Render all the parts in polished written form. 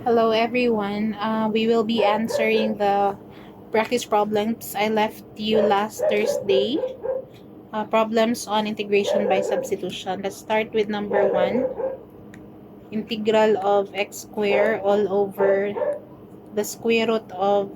Hello everyone. We will be answering the practice problems I left you last Thursday. Problems on integration by substitution. Let's start with number 1. Integral of x squared all over the square root of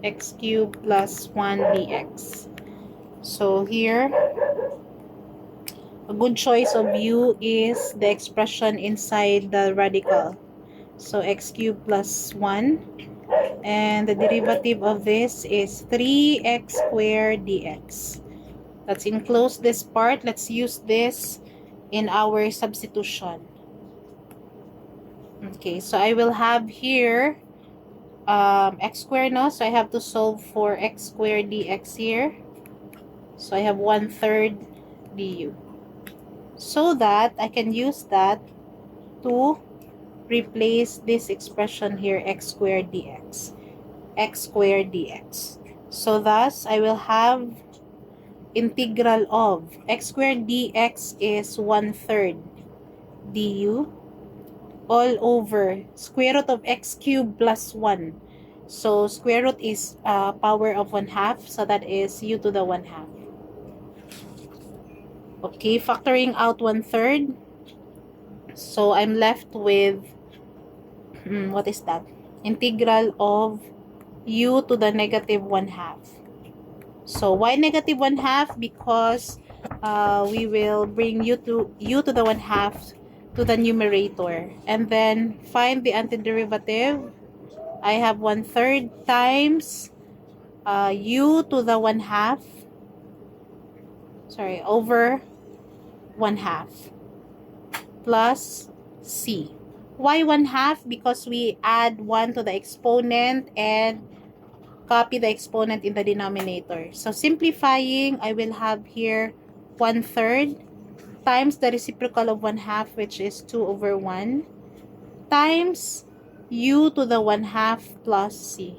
x cubed plus 1 dx. So here, a good choice of u is the expression inside the radical. So x cubed plus 1. And the derivative of this is 3x squared dx. Let's enclose this part. Let's use this in our substitution. Okay, so I will have here x squared, no? So I have to solve for x squared dx here. So I have 1/3 du. So that I can use that to replace this expression here, x squared dx. X squared dx. So thus, I will have integral of x squared dx is 1/3 du all over square root of x cubed plus 1. So square root is power of 1/2. So that is u to the 1/2. Okay, factoring out 1/3. So I'm left with, what is that? Integral of u to the negative 1/2. So why negative 1/2? Because we will bring u to the 1/2 to the numerator, and then find the antiderivative. I have 1/3 times u to the 1/2, over 1/2 plus c. Why 1/2? Because we add 1 to the exponent and copy the exponent in the denominator. So simplifying, I will have here 1/3 times the reciprocal of 1/2, which is 2 over 1, times u to the 1/2 plus c.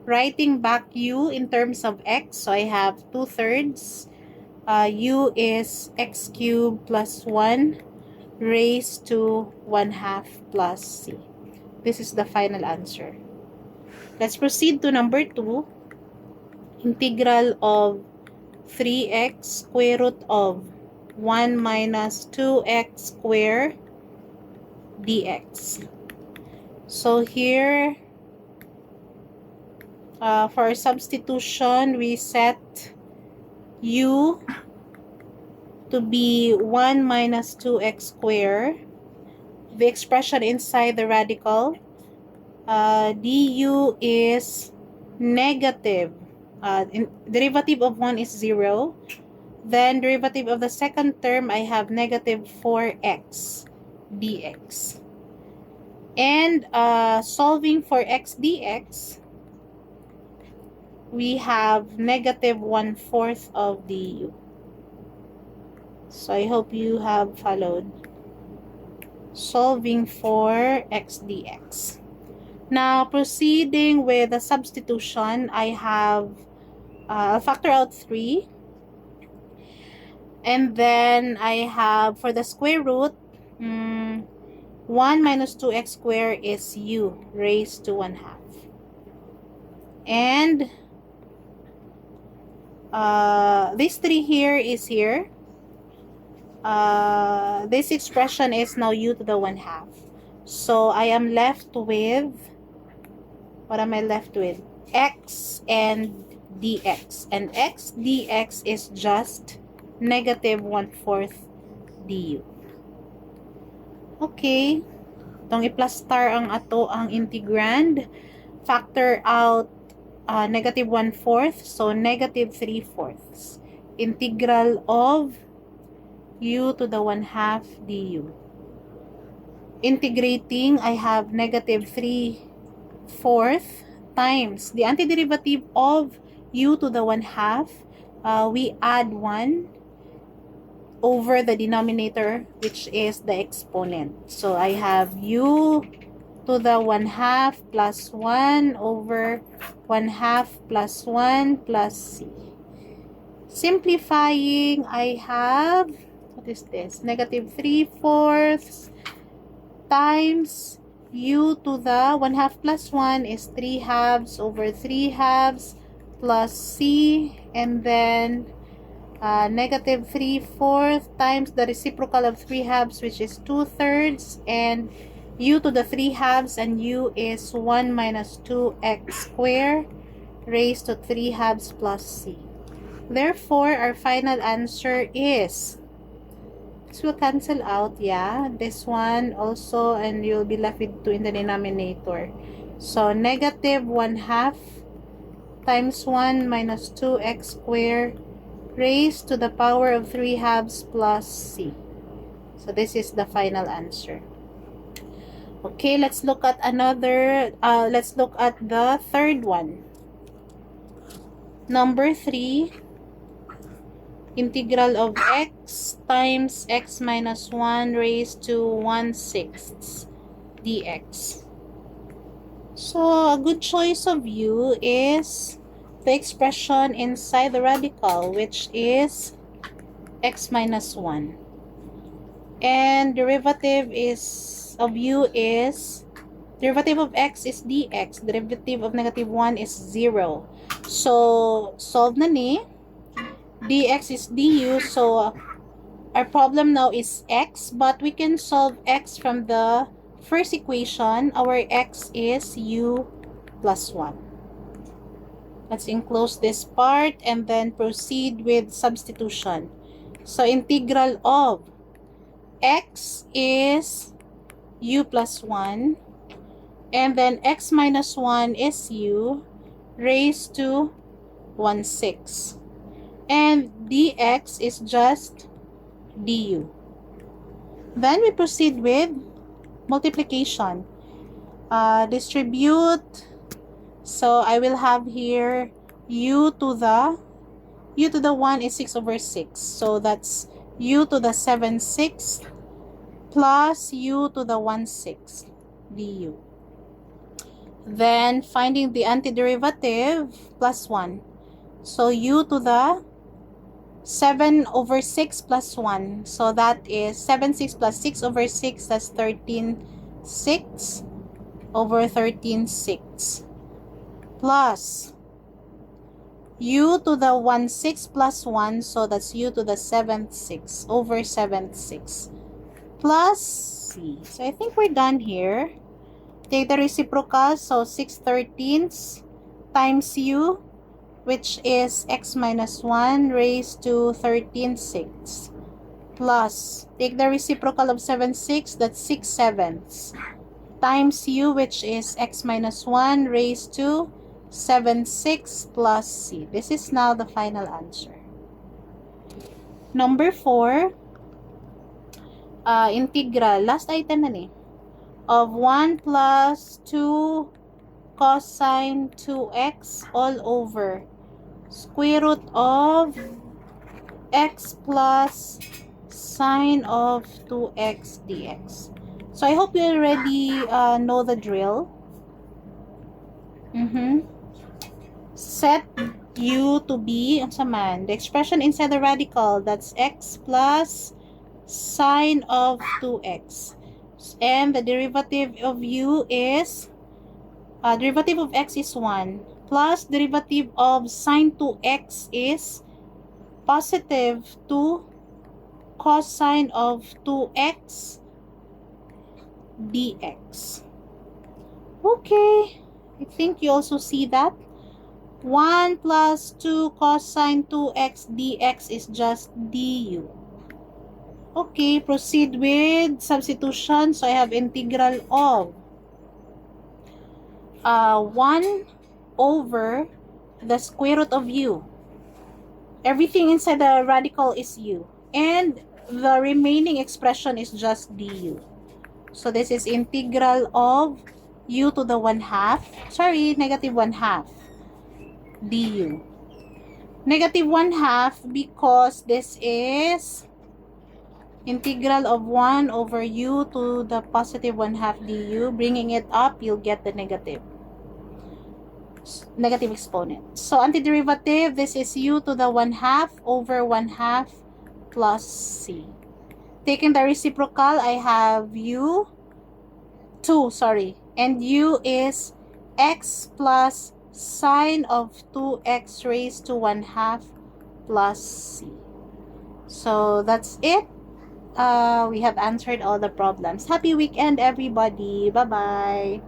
Writing back u in terms of x, so I have 2/3. U is x cubed plus 1 raised to 1/2 plus c. This is the final answer. Let's proceed to number 2. Integral of 3x square root of 1 minus 2x squared dx. So here, for substitution, we set u to be 1 minus 2x squared. The expression inside the radical, du is negative. Derivative of 1 is 0. Then derivative of the second term, I have negative 4x dx. And solving for x dx, we have negative 1/4 of du. So I hope you have followed. Solving for x dx. Now, proceeding with the substitution, I have, I'll factor out 3. And then I have, for the square root, 1 minus 2x squared is u raised to 1/2. And this 3 here is here. This expression is now u to the 1/2. So I am left with, what am I left with? X and dx. And x dx is just negative 1/4 du. Okay. Itong i-plus star ang ato ang integrand. Factor out negative 1/4. So negative 3/4. Integral of u to the 1/2 du. Integrating, I have negative 3/4 times the antiderivative of u to the 1/2. We add 1 over the denominator, which is the exponent. So I have u to the 1/2 plus 1 over 1/2 plus 1 plus c. Simplifying, I have, what is this? Negative 3/4 times u to the 1/2 plus 1 is 3/2 over 3/2 plus c, and then negative 3/4 times the reciprocal of 3/2, which is 2/3, and u to the 3/2, and u is 1 minus 2x squared raised to 3/2 plus c. Therefore, our final answer is, this will cancel out, yeah, this one also, and you'll be left with 2 in the denominator. So, negative 1/2 times 1 minus 2x squared raised to the power of 3/2 plus c. So, this is the final answer. Okay, let's look at another, let's look at the third one. Number 3, integral of x times x minus 1 raised to 1/6 dx. So, a good choice of u is the expression inside the radical, which is x minus 1. And derivative of u is, derivative of x is dx, derivative of negative 1 is 0. So, solve na ni. Dx is du, so our problem now is x, but we can solve x from the first equation. Our x is u plus 1. Let's enclose this part and then proceed with substitution. So, integral of x is u plus 1, and then x minus 1 is u raised to 1/6. And dx is just du. Then we proceed with multiplication. Distribute. So I will have here u to the 1 is 6 over 6. So that's u to the 7/6 plus u to the 1/6 du. Then finding the antiderivative, plus 1. So u to the 7 over 6 plus 1. So that is 7/6 plus 6 over 6. That's 13/6 over 13/6. Plus u to the 1/6 plus 1. So that's u to the 7/6 over 7/6. Plus c. So I think we're done here. Take the reciprocal. So 6/13 times u, which is x minus 1 raised to 13/6, plus, take the reciprocal of 7/6, that's 6/7, times u, which is x minus 1 raised to 7/6 plus c. This is now the final answer. Number 4, integral, last item na ni, of 1 plus 2 cosine 2x all over square root of x plus sine of 2x dx. So I hope you already know the drill. Set u to be, the expression inside the radical, that's x plus sine of 2x. And the derivative of u is, derivative of x is 1. Plus derivative of sine 2x is positive 2 cosine of 2x dx. Okay, I think you also see that. 1 plus 2 cosine 2x dx is just du. Okay, proceed with substitution. So I have integral of 1 over the square root of u. Everything inside the radical is u. And the remaining expression is just du. So this is integral of u to the 1/2. Sorry, negative 1/2 du. Negative 1/2 because this is integral of 1 over u to the positive 1/2 du. Bringing it up, you'll get the negative exponent. So, antiderivative, this is u to the 1/2 over 1/2 plus c. Taking the reciprocal, I have u 2, sorry. And u is x plus sine of 2x raised to 1/2 plus c. So that's it. We have answered all the problems. Happy weekend, everybody. Bye-bye.